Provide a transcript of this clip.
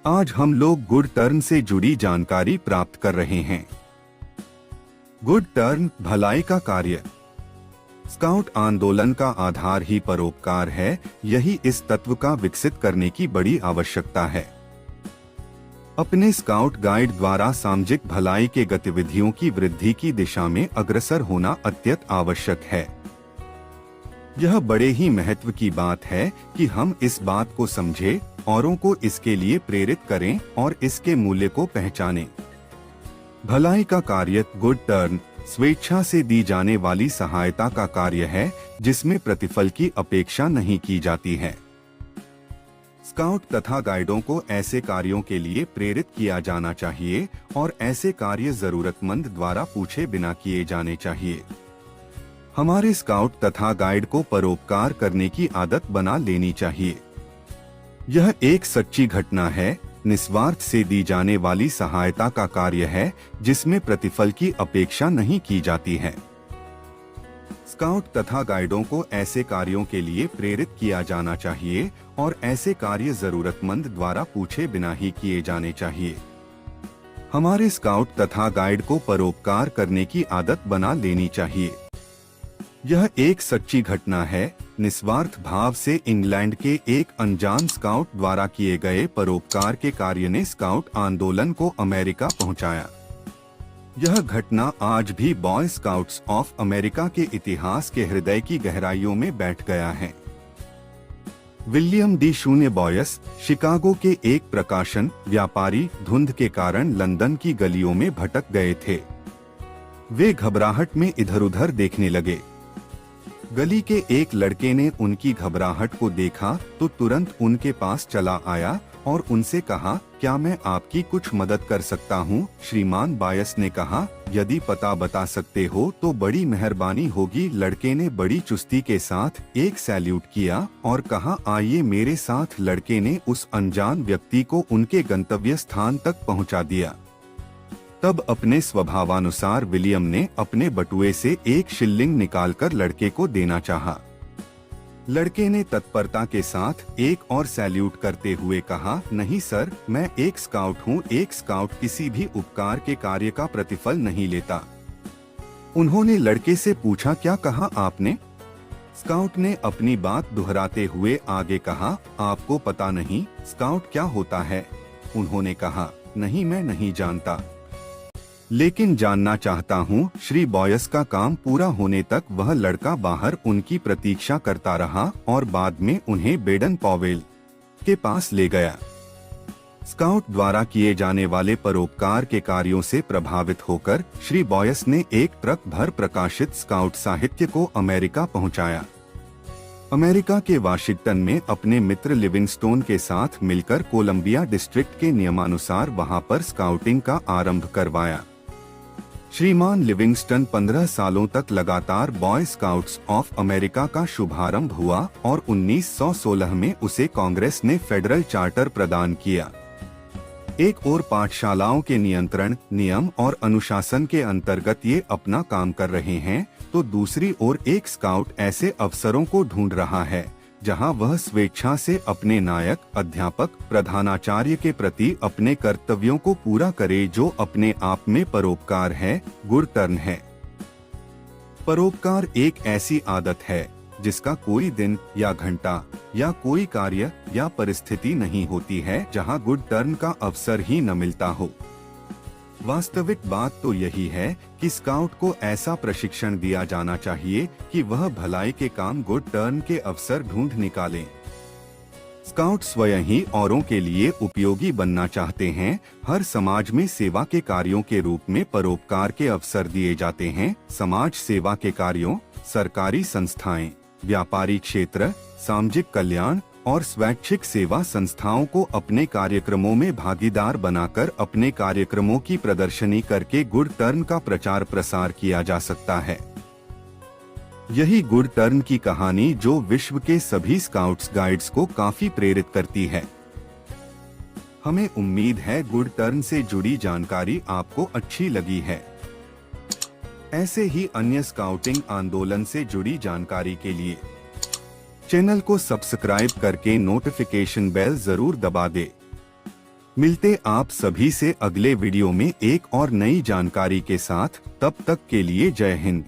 आज हम लोग गुड टर्न से जुड़ी जानकारी प्राप्त कर रहे हैं। गुड टर्न भलाई का कार्य। स्काउट आंदोलन का आधार ही परोपकार है, यही इस तत्व का विकसित करने की बड़ी आवश्यकता है। अपने स्काउट गाइड द्वारा सामाजिक भलाई के गतिविधियों की वृद्धि की दिशा में अग्रसर होना अत्यंत आवश्यक है। यह बड़े ही महत्व की बात है कि हम इस बात को समझें, औरों को इसके लिए प्रेरित करें और इसके मूल्य को पहचानें। भलाई का कार्य गुड टर्न स्वेच्छा से दी जाने वाली सहायता का कार्य है, जिसमें प्रतिफल की अपेक्षा नहीं की जाती है। स्काउट तथा गाइडों को ऐसे कार्यों के लिए प्रेरित किया जाना चाहिए और ऐसे कार्य जरूरतमंद द्वारा पूछे बिना किए जाने चाहिए। हमारे स्काउट तथा गाइड को परोपकार करने की आदत बना लेनी चाहिए। यह एक सच्ची घटना है, निस्वार्थ से दी जाने वाली सहायता का कार्य है, जिसमें प्रतिफल की अपेक्षा नहीं की जाती है। स्काउट तथा गाइडों को ऐसे कार्यों के लिए प्रेरित किया जाना चाहिए और ऐसे कार्य जरूरतमंद द्वारा पूछे बिना ही किए जाने चाहिए। हमारे स्काउट तथा गाइड को परोपकार करने की आदत बना लेनी चाहिए। यह एक सच्ची घटना है, निस्वार्थ भाव से इंग्लैंड के एक अनजान स्काउट द्वारा किए गए परोपकार के कार्य ने स्काउट आंदोलन को अमेरिका पहुंचाया। यह घटना आज भी बॉय स्काउट्स ऑफ अमेरिका के इतिहास के हृदय की गहराइयों में बैठ गया है। विलियम डी शून्य बॉयस शिकागो के एक प्रकाशन व्यापारी धुंध के कारण लंदन की गलियों में भटक गए थे। वे घबराहट में इधर-उधर देखने लगे। गली के एक लड़के ने उनकी घबराहट को देखा तो तुरंत उनके पास चला आया और उनसे कहा, क्या मैं आपकी कुछ मदद कर सकता हूँ? श्रीमान बायस ने कहा, यदि पता बता सकते हो तो बड़ी मेहरबानी होगी। लड़के ने बड़ी चुस्ती के साथ एक सैल्यूट किया और कहा, आइए मेरे साथ। लड़के ने उस अनजान व्यक्ति को उनके गंतव्य स्थान तक पहुँचा दिया। तब अपने स्वभावानुसार विलियम ने अपने बटुए से एक शिल्लिंग निकालकर लड़के को देना चाहा। लड़के ने तत्परता के साथ एक और सैल्यूट करते हुए कहा, नहीं सर, मैं एक स्काउट हूँ। एक स्काउट किसी भी उपकार के कार्य का प्रतिफल नहीं लेता। उन्होंने लड़के से पूछा, क्या कहा आपने? स्काउट ने अपनी बात दोहराते हुए आगे कहा, आपको पता नहीं स्काउट क्या होता है? उन्होंने कहा, नहीं, मैं नहीं जानता, लेकिन जानना चाहता हूँ। श्री बॉयस का काम पूरा होने तक वह लड़का बाहर उनकी प्रतीक्षा करता रहा और बाद में उन्हें बेडन पॉवेल के पास ले गया। स्काउट द्वारा किए जाने वाले परोपकार के कार्यों से प्रभावित होकर श्री बॉयस ने एक ट्रक भर प्रकाशित स्काउट साहित्य को अमेरिका पहुंचाया। अमेरिका के वाशिंगटन में अपने मित्र लिविंगस्टोन के साथ मिलकर कोलंबिया डिस्ट्रिक्ट के नियमानुसार वहां पर स्काउटिंग का आरंभ करवाया। श्रीमान लिविंगस्टन 15 सालों तक लगातार बॉय स्काउट्स ऑफ अमेरिका का शुभारंभ हुआ और 1916 में उसे कांग्रेस ने फेडरल चार्टर प्रदान किया। एक ओर पाठशालाओं के नियंत्रण, नियम और अनुशासन के अंतर्गत ये अपना काम कर रहे हैं, तो दूसरी ओर एक स्काउट ऐसे अवसरों को ढूंढ रहा है जहां वह स्वेच्छा से अपने नायक, अध्यापक, प्रधानाचार्य के प्रति अपने कर्तव्यों को पूरा करे, जो अपने आप में परोपकार है, गुड टर्न है। परोपकार एक ऐसी आदत है जिसका कोई दिन या घंटा या कोई कार्य या परिस्थिति नहीं होती है जहां गुड टर्न का अवसर ही न मिलता हो। वास्तविक बात तो यही है कि स्काउट को ऐसा प्रशिक्षण दिया जाना चाहिए कि वह भलाई के काम गुड टर्न के अवसर ढूंढ निकालें। स्काउट स्वयं ही औरों के लिए उपयोगी बनना चाहते हैं। हर समाज में सेवा के कार्यों के रूप में परोपकार के अवसर दिए जाते हैं। समाज सेवा के कार्यों, सरकारी संस्थाएं, व्यापारी क्षेत्र, सामाजिक कल्याण और स्वैच्छिक सेवा संस्थाओं को अपने कार्यक्रमों में भागीदार बनाकर अपने कार्यक्रमों की प्रदर्शनी करके गुड टर्न का प्रचार प्रसार किया जा सकता है। यही गुड टर्न की कहानी जो विश्व के सभी स्काउट्स गाइड्स को काफी प्रेरित करती है। हमें उम्मीद है गुड टर्न से जुड़ी जानकारी आपको अच्छी लगी है। ऐसे ही अन्य स्काउटिंग आंदोलन से जुड़ी जानकारी के लिए चैनल को सब्सक्राइब करके नोटिफिकेशन बेल जरूर दबा दे। मिलते आप सभी से अगले वीडियो में एक और नई जानकारी के साथ। तब तक के लिए जय हिंद।